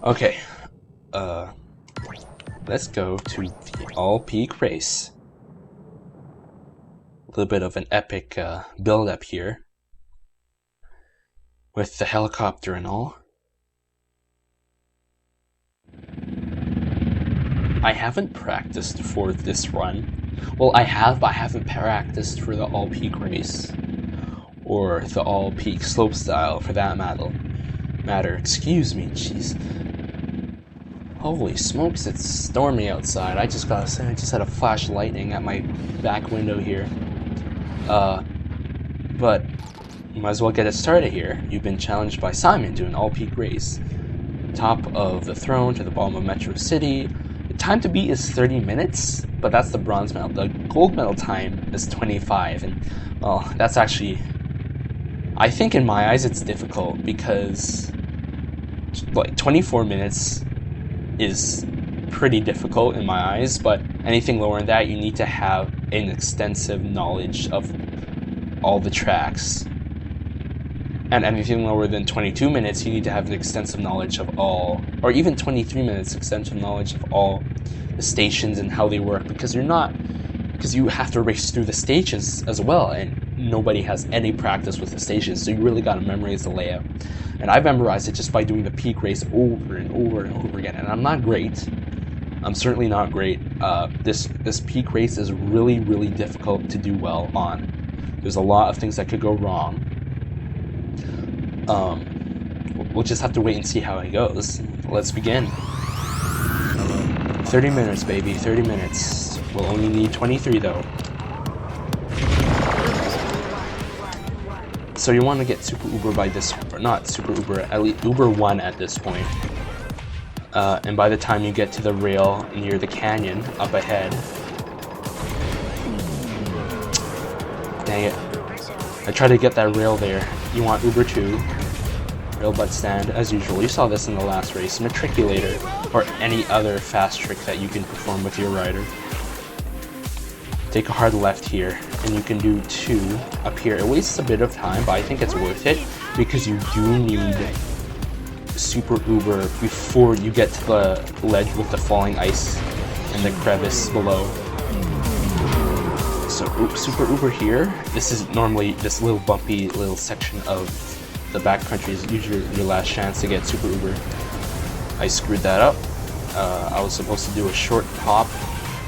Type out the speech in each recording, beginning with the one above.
Okay, let's go to the all-peak race. A little bit of an epic build-up here with the helicopter and all. I haven't practiced for this run. Well, I have, but I haven't practiced for the all-peak race. Or the all-peak slopestyle, for that matter. Excuse me, jeez. Holy smokes, it's stormy outside. I just gotta say, I just had a flash of lightning at my back window here. But you might as well get it started here. You've been challenged by Simon to an all-peak race. Top of the throne to the bottom of Metro City. The time to beat is 30 minutes, but that's the bronze medal. The gold medal time is 25, and well, that's actually, I think in my eyes it's difficult because like 24 minutes is pretty difficult in my eyes, but anything lower than that you need to have an extensive knowledge of all the tracks. And anything lower than 22 minutes, you need to have an extensive knowledge of all, or even 23 minutes, extensive knowledge of all the stations and how they work, because you have to race through the stations as well, and nobody has any practice with the stations, so you really got to memorize the layout. And I've memorized it just by doing the peak race over and over and over again, and I'm not great. I'm certainly not great. This peak race is really, really difficult to do well on. There's a lot of things that could go wrong. We'll just have to wait and see how it goes. Let's begin. 30 minutes, baby, 30 minutes. We'll only need 23 though. So you want to get Super Uber by this, or not Super Uber, at least Uber 1 at this point. And by the time you get to the rail near the canyon up ahead. Dang it. I tried to get that rail there. You want Uber 2. Rail butt stand, as usual. You saw this in the last race. Matriculator, or any other fast trick that you can perform with your rider. Take a hard left here, and you can do 2 up here. It wastes a bit of time, but I think it's worth it, because you do need Super Uber before you get to the ledge with the falling ice and the crevice below. So Super Uber here, this is normally this little bumpy little section of the backcountry is usually your last chance to get Super Uber. I screwed that up. I was supposed to do a short hop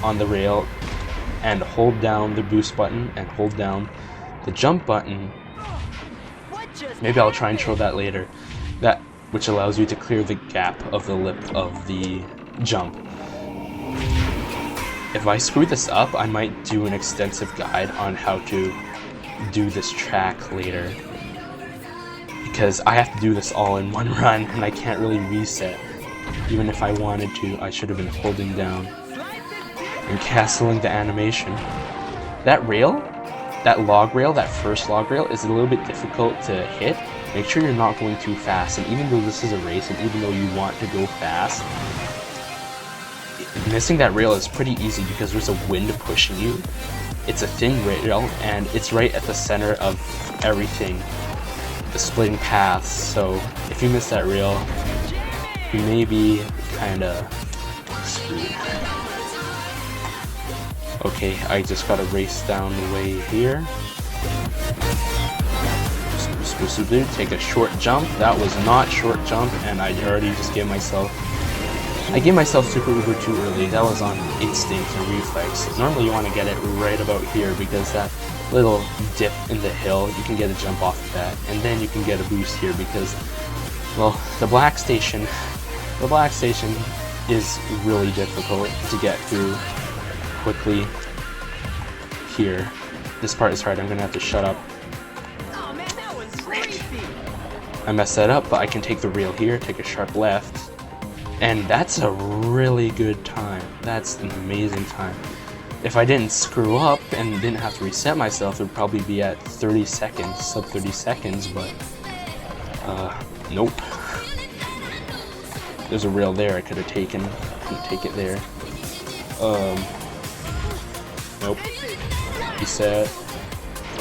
on the rail and hold down the boost button and hold down the jump button. Maybe I'll try and show that later. That which allows you to clear the gap of the lip of the jump. If I screw this up, I might do an extensive guide on how to do this track later. Because I have to do this all in one run, and I can't really reset. Even if I wanted to, I should have been holding down and castling the animation. That rail, that log rail, that first log rail, is a little bit difficult to hit. Make sure you're not going too fast, and even though this is a race, and even though you want to go fast, missing that rail is pretty easy because there's a wind pushing you. It's a thin rail, and it's right at the center of everything, the splitting paths, so if you miss that rail, you may be kinda screwed. Okay, I just gotta race down the way here. Supposed to do, take a short jump. That was not short jump, and I already just gave myself Super Uber too early. That was on instinct and reflex. Normally you want to get it right about here because that little dip in the hill, you can get a jump off of that, and then you can get a boost here because, well, the black station is really difficult to get through quickly here. This part is hard. I'm gonna have to shut up. I messed that up, but I can take the rail here, take a sharp left, and that's a really good time. That's an amazing time. If I didn't screw up and didn't have to reset myself, it would probably be at 30 seconds, sub 30 seconds, but nope. There's a rail there I could have taken. Couldn't take it there. Nope. Reset.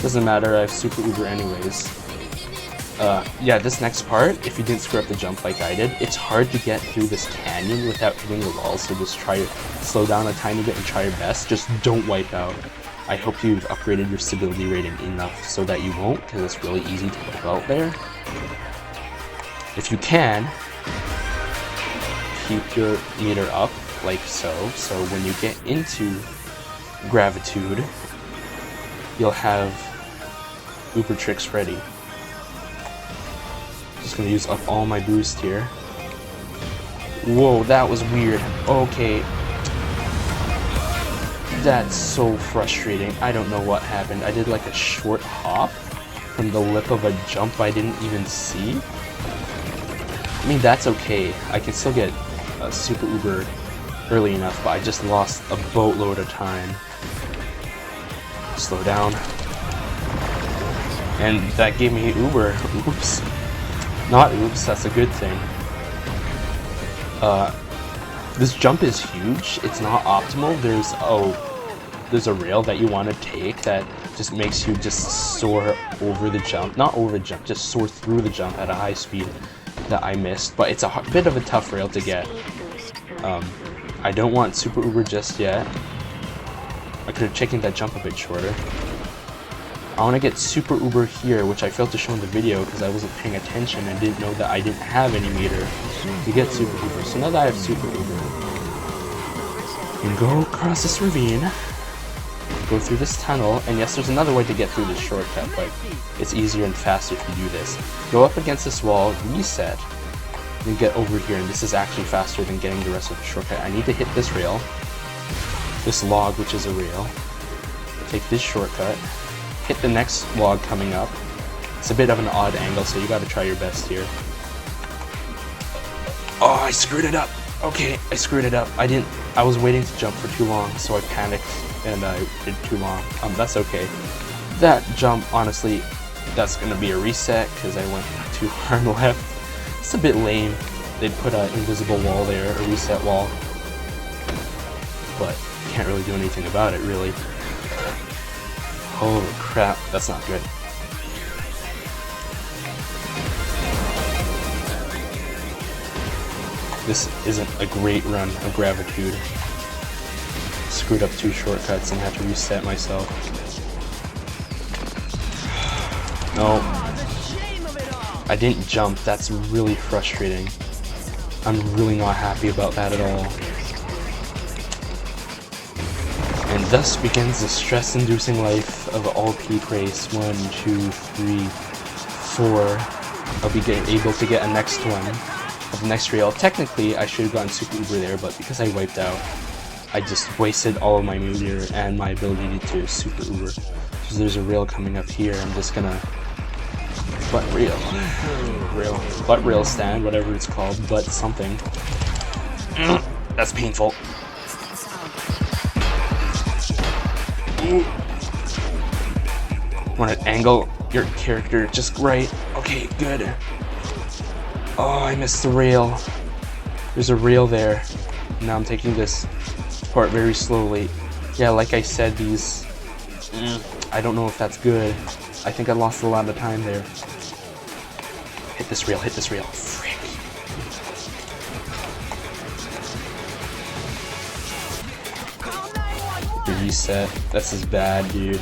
Doesn't matter, I have Super Uber anyways. Yeah, this next part, if you didn't screw up the jump like I did, it's hard to get through this canyon without hitting the wall, so just try to slow down a tiny bit and try your best. Just don't wipe out. I hope you've upgraded your stability rating enough so that you won't, because it's really easy to wipe out there. If you can, keep your meter up, like so when you get into Gravitude, you'll have Uber tricks ready. Just gonna use up all my boost here. Whoa, that was weird. Okay. That's so frustrating. I don't know what happened. I did like a short hop from the lip of a jump I didn't even see. I mean, that's okay. I can still get a Super Uber early enough, but I just lost a boatload of time. Slow down. And that gave me Uber. Oops. Not oops, that's a good thing. This jump is huge. It's not optimal. There's a rail that you want to take that just makes you just soar over the jump. Not over the jump, just soar through the jump at a high speed that I missed. But it's a bit of a tough rail to get. I don't want Super Uber just yet. I could have taken that jump a bit shorter. I want to get Super Uber here, which I failed to show in the video because I wasn't paying attention and didn't know that I didn't have any meter to get Super Uber. So now that I have Super Uber, I can go across this ravine, go through this tunnel, and yes, there's another way to get through this shortcut, but it's easier and faster if you do this. Go up against this wall, reset, and get over here, and this is actually faster than getting the rest of the shortcut. I need to hit this rail, this log, which is a rail, take this shortcut, hit the next log coming up. It's a bit of an odd angle, so you gotta try your best here. Oh, I screwed it up. Okay, I screwed it up. I was waiting to jump for too long, so I panicked and I did too long. That's okay. That jump, honestly, that's gonna be a reset because I went too hard left. It's a bit lame. They put an invisible wall there, a reset wall, but can't really do anything about it, really. Holy crap, that's not good. This isn't a great run of Gravitude. Screwed up 2 shortcuts and had to reset myself. No. I didn't jump, that's really frustrating. I'm really not happy about that at all. And thus begins the stress-inducing life of all peak race. 1, 2, 3, 4. I'll be able to get a next one of the next rail. Technically, I should have gotten Super Uber there, but because I wiped out, I just wasted all of my meter and my ability to Super Uber. So there's a rail coming up here. I'm just gonna butt rail stand, whatever it's called, but something. That's painful. Want to angle your character just right. Okay, good. Oh, I missed the rail. There's a rail there. Now I'm taking this part very slowly. Yeah, like I said, these... I don't know if that's good. I think I lost a lot of time there. Hit this rail, hit this rail. Frick. Reset. This is bad, dude.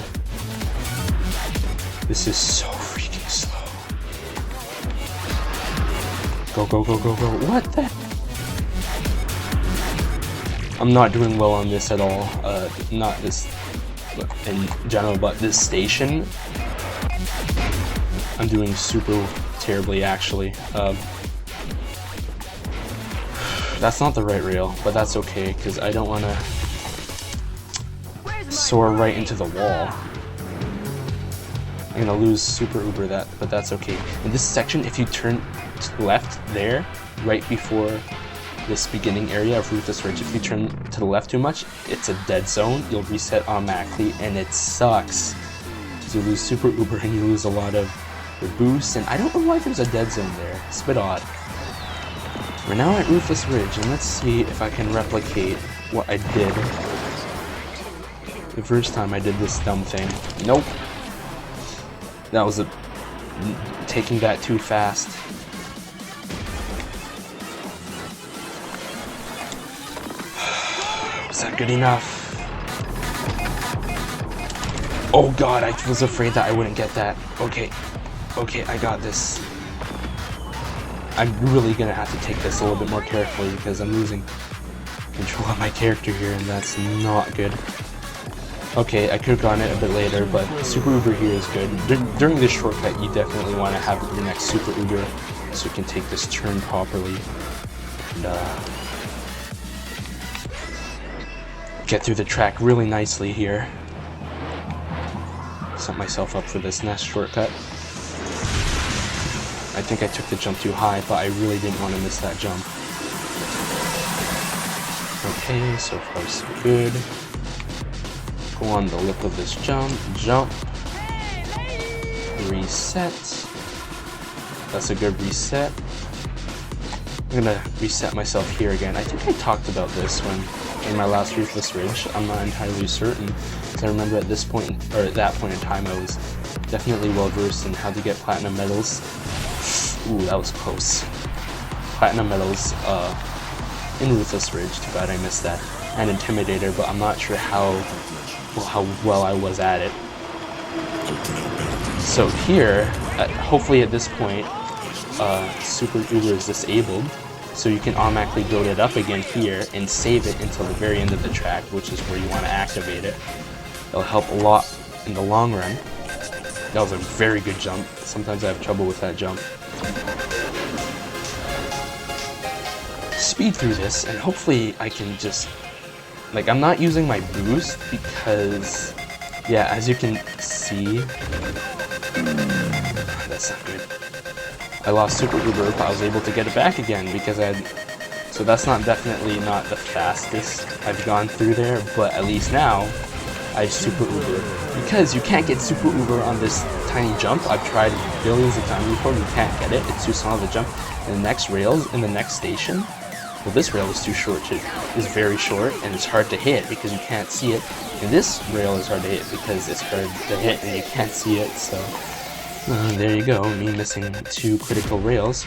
This is so freaking slow. Go, go, go, go, go. What the? I'm not doing well on this at all. Not this in general, but this station, I'm doing super terribly, actually. That's not the right rail, but that's okay, because I don't want to soar right into the wall. I'm gonna lose Super Uber that, but that's okay. In this section, if you turn to the left there, right before this beginning area of Ruthless Ridge, if you turn to the left too much, it's a dead zone. You'll reset automatically, and it sucks. So you lose Super Uber and you lose a lot of your boost, and I don't know why there's a dead zone there. It's a bit odd. We're now at Ruthless Ridge, and let's see if I can replicate what I did the first time I did this dumb thing. Nope. That was a taking that too fast. Was that good enough? Oh god, I was afraid that I wouldn't get that. Okay, I got this. I'm really gonna have to take this a little bit more carefully because I'm losing control of my character here, and that's not good. Okay, I could have gotten it a bit later, but Super Uber here is good. During this shortcut, you definitely want to have your next Super Uber so you can take this turn properly and get through the track really nicely here. Set myself up for this next shortcut. I think I took the jump too high, but I really didn't want to miss that jump. Okay, so far so good. Go on the lip of this jump, reset. That's a good reset. I'm gonna reset myself here again. I think I talked about this in my last Ruthless Ridge. I'm not entirely certain, because I remember at that point in time I was definitely well versed in how to get platinum medals. Ooh, that was close. Platinum medals in Ruthless Ridge. Too bad I missed that. And Intimidator, but I'm not sure how well I was at it. So here, hopefully at this point, Super Uber is disabled, so you can automatically build it up again here and save it until the very end of the track, which is where you want to activate it. It'll help a lot in the long run. That was a very good jump. Sometimes I have trouble with that jump. Speed through this, and hopefully I can just... Like, I'm not using my boost because... Yeah, as you can see... That's not good. I lost Super Uber, but I was able to get it back again because I had... So that's definitely not the fastest I've gone through there, but at least now I have Super Uber. Because you can't get Super Uber on this tiny jump. I've tried billions of times before, you can't get it. It's too small of a jump. And the next rails, in the next station, well, this rail is too short, is very short, and it's hard to hit because you can't see it. And this rail is hard to hit because it's hard to hit and you can't see it, so... there you go, me missing 2 critical rails.